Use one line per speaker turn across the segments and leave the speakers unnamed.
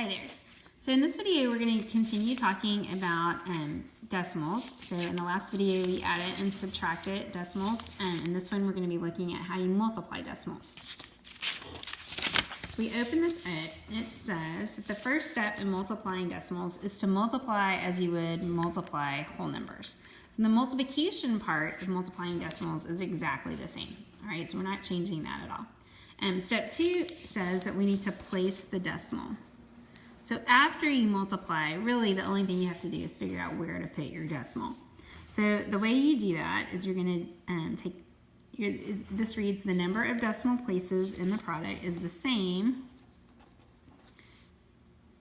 Hi there. So in this video, we're going to continue talking about decimals. So in the last video, we added and subtracted decimals. In this one, we're going to be looking at how you multiply decimals. We open this up, and it says that the first step in multiplying decimals is to multiply as you would multiply whole numbers. So the multiplication part of multiplying decimals is exactly the same. All right, so we're not changing that at all. Step 2 says that we need to place the decimal. So after you multiply, really the only thing you have to do is figure out where to put your decimal. So the way you do that is you're going to this reads the number of decimal places in the product is the same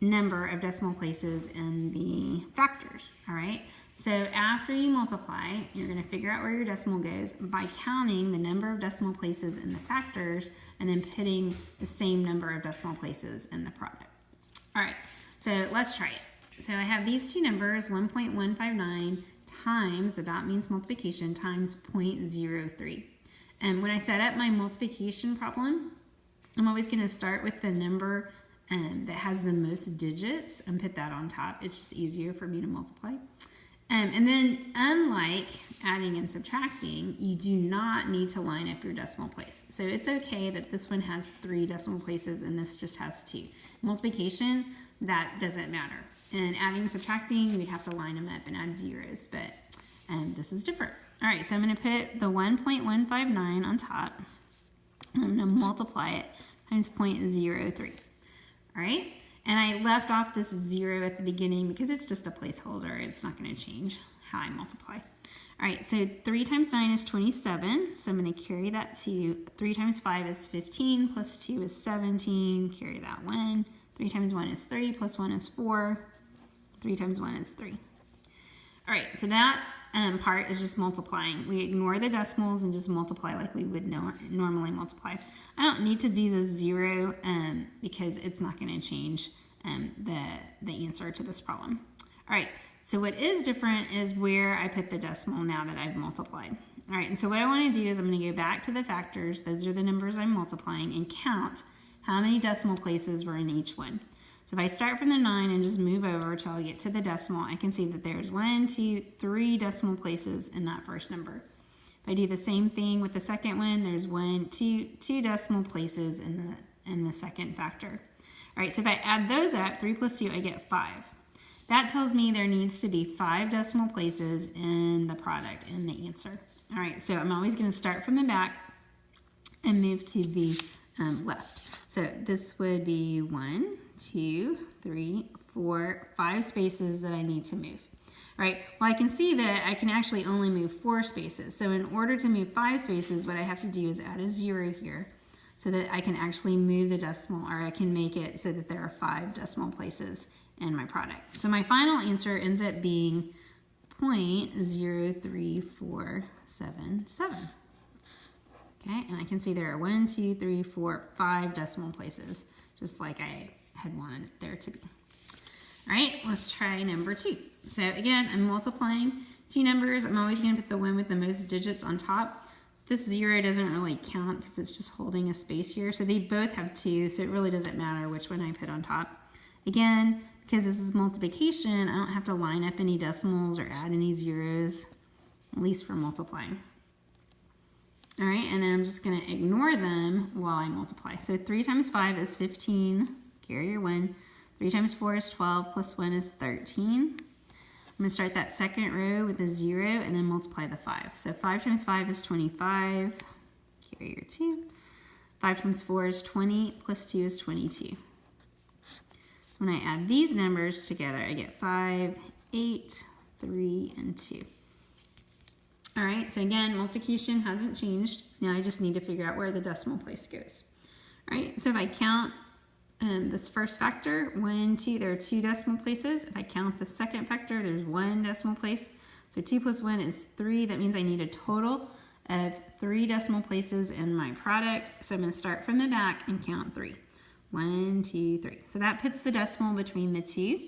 number of decimal places in the factors, all right? So after you multiply, you're going to figure out where your decimal goes by counting the number of decimal places in the factors and then putting the same number of decimal places in the product. All right, so let's try it. So I have these two numbers, 1.159 times, the dot means multiplication, times 0.03. And when I set up my multiplication problem, I'm always going to start with the number that has the most digits and put that on top. It's just easier for me to multiply. And then, unlike adding and subtracting, you do not need to line up your decimal place. So it's okay that this one has 3 decimal places and this just has 2. Multiplication, that doesn't matter. And adding and subtracting, we'd have to line them up and add zeros, but this is different. All right, so I'm going to put the 1.159 on top. I'm going to multiply it times 0.03. All right, and I left off this 0 at the beginning because it's just a placeholder. It's not going to change how I multiply. All right, so 3 times 9 is 27, so I'm going to carry that 2. 3 times 5 is 15, plus 2 is 17, carry that 1. 3 times 1 is 3, plus 1 is 4. 3 times 1 is 3. All right, so that part is just multiplying. We ignore the decimals and just multiply like we would normally multiply. I don't need to do the 0 because it's not going to change the answer to this problem. All right, so what is different is where I put the decimal now that I've multiplied. All right, and so what I want to do is I'm going to go back to the factors. Those are the numbers I'm multiplying, and count how many decimal places were in each one. So if I start from the 9 and just move over till I get to the decimal, I can see that there's 1, 2, 3 decimal places in that first number. If I do the same thing with the second one, there's 1, 2 decimal places in the second factor. All right, so if I add those up, 3 plus 2, I get 5. That tells me there needs to be 5 decimal places in the product, in the answer. All right, so I'm always going to start from the back and move to the left. So this would be 1, 2, 3, 4, 5 spaces that I need to move. All right, well, I can see that I can actually only move 4 spaces. So in order to move 5 spaces, what I have to do is add a 0 here so that I can actually move the decimal, or I can make it so that there are 5 decimal places in my product. So my final answer ends up being 0.03477. Okay, and I can see there are 1, 2, 3, 4, 5 decimal places, just like I had wanted it there to be. All right, let's try number 2. So again, I'm multiplying 2 numbers. I'm always going to put the one with the most digits on top. This 0 doesn't really count because it's just holding a space here. So they both have 2, so it really doesn't matter which one I put on top. Again, because this is multiplication, I don't have to line up any decimals or add any zeros, at least for multiplying. All right, and then I'm just going to ignore them while I multiply. So 3 times 5 is 15, carry your 1. 3 times 4 is 12, plus 1 is 13. I'm going to start that second row with a 0 and then multiply the 5. So 5 times 5 is 25, carry your 2. 5 times 4 is 20, plus 2 is 22. So when I add these numbers together, I get 5, 8, 3, and 2. All right, so again, multiplication hasn't changed. Now I just need to figure out where the decimal place goes. All right, so if I count this first factor, 1, 2, there are 2 decimal places. If I count the second factor, there's 1 decimal place. So 2 plus 1 is 3. That means I need a total of 3 decimal places in my product. So I'm going to start from the back and count 3. 1, 2, 3. So that puts the decimal between the 2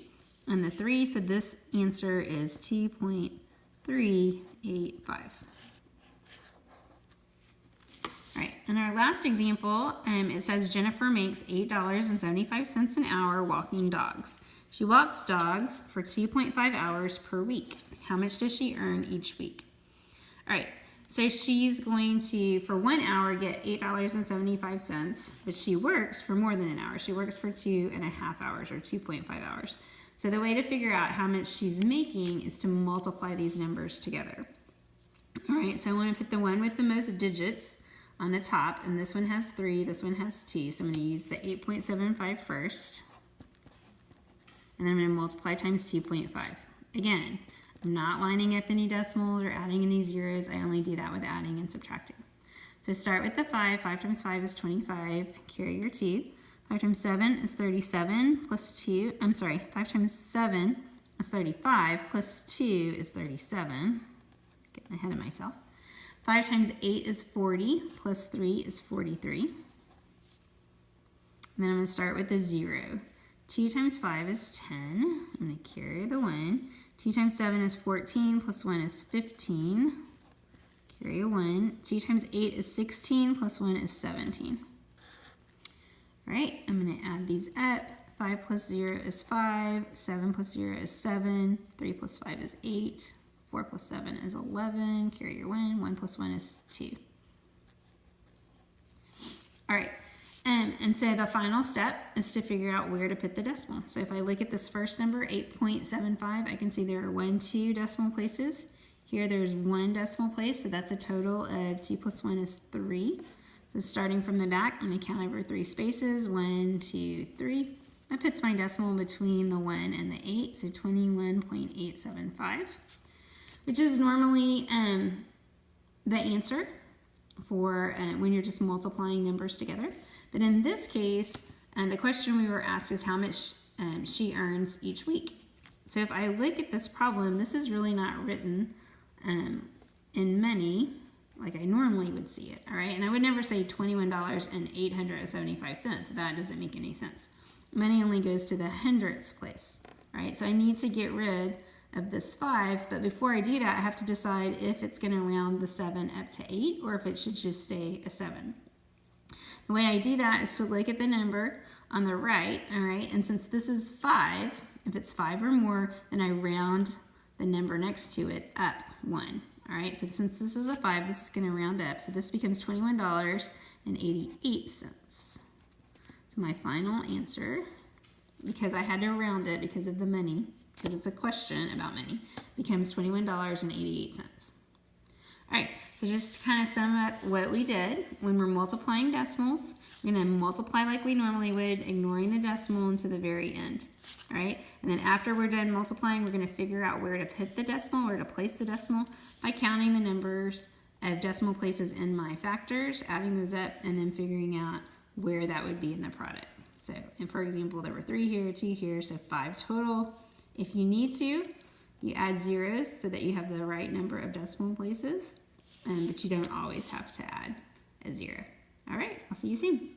and the 3. So this answer is 2.385. All right, in our last example, it says Jennifer makes $8.75 an hour walking dogs. She walks dogs for 2.5 hours per week. How much does she earn each week? All right, so she's going to, for 1 hour, get $8.75, but she works for more than an hour. She works for 2.5 hours or 2.5 hours. So the way to figure out how much she's making is to multiply these numbers together. All right, so I want to put the one with the most digits on the top, and this one has 3, this one has 2, so I'm going to use the 8.75 first, and then I'm going to multiply times 2.5. Again, I'm not lining up any decimals or adding any zeros. I only do that with adding and subtracting. So start with the 5. 5 times 5 is 25. Carry your 2. 5 times 7 is 37 plus 2. 5 times 7 is 35 plus 2 is 37. Getting ahead of myself. 5 times 8 is 40 plus 3 is 43. And then I'm going to start with the 0. 2 times 5 is 10. I'm going to carry the 1. 2 times 7 is 14 plus 1 is 15. Carry a 1. 2 times 8 is 16 plus 1 is 17. All right, I'm going to add these up. 5 plus 0 is 5. 7 plus 0 is 7. 3 plus 5 is 8. 4 plus 7 is 11. Carry your 1. 1 plus 1 is 2. All right. And so the final step is to figure out where to put the decimal. So if I look at this first number, 8.75, I can see there are 1, 2 decimal places. Here there's 1 decimal place, so that's a total of 2 plus 1 is 3. So starting from the back, I'm going to count over 3 spaces. 1, 2, 3. That puts my decimal between the 1 and the 8, so 21.875, which is normally the answer for when you're just multiplying numbers together. But in this case, the question we were asked is how much she earns each week. So if I look at this problem, this is really not written in money like I normally would see it, all right? And I would never say $21.875. That doesn't make any sense. Money only goes to the hundredths place, all right? So I need to get rid of this 5, but before I do that, I have to decide if it's going to round the 7 up to 8 or if it should just stay a 7. The way I do that is to look at the number on the right, all right? And since this is 5, if it's 5 or more, then I round the number next to it up 1, all right? So since this is a 5, this is going to round up. So this becomes $21.88. So my final answer, because I had to round it because of the money, because it's a question about money, becomes $21.88. All right, so just to kind of sum up what we did, when we're multiplying decimals, we're going to multiply like we normally would, ignoring the decimal until the very end. All right, and then after we're done multiplying, we're going to figure out where to put the decimal, where to place the decimal, by counting the numbers of decimal places in my factors, adding those up, and then figuring out where that would be in the product. So, and for example, there were 3 here, 2 here, so 5 total. If you need to, you add zeros so that you have the right number of decimal places, but you don't always have to add a 0. All right, I'll see you soon.